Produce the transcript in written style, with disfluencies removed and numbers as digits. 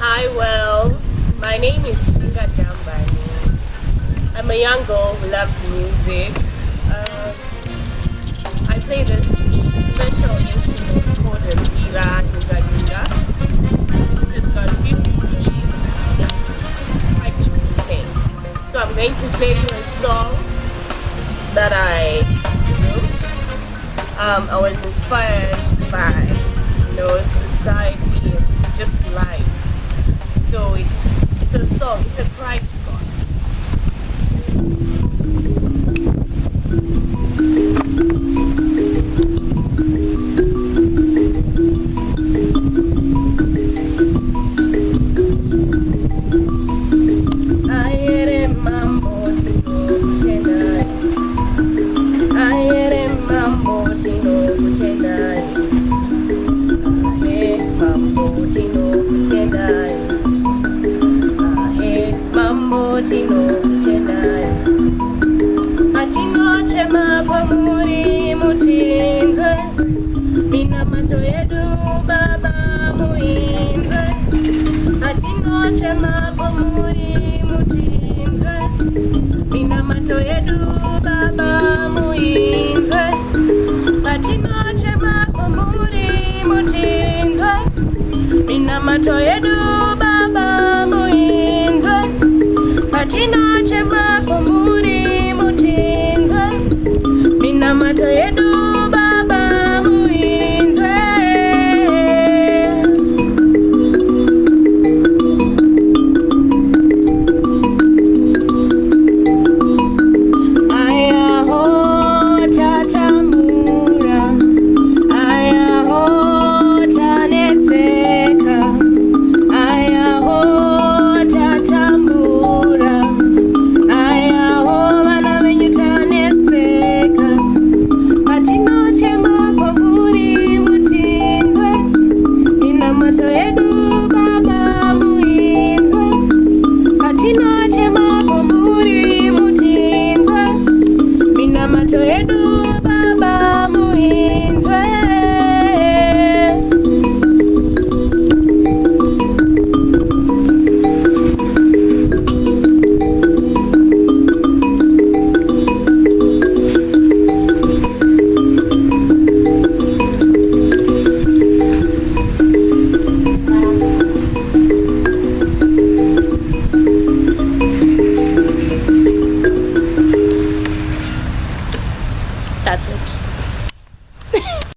Hi, well, my name is Shinga Mbira. I'm a young girl who loves music. I play this special instrument called the Mbira, which has got 50 keys. It's quite easy to play. So I'm going to play you a song that I wrote. I was inspired by, society and just life. So it's a song, it's a cry to God. Aere mambo tino kutendai. Aere mambo tino kutendai. Ahe mambo tino kutendai. Tino kutendai. Atino chema kwa muri mutinzwe. Mina macho yedu baba muinzwe. Atino chema kwa muri mutinzwe. Mina macho yedu baba muinzwe. Atino chema kwa muri mutinzwe. Mina macho yedu baba muinzwe. Patina chema kumuri mutinzwe. Mina mato yedu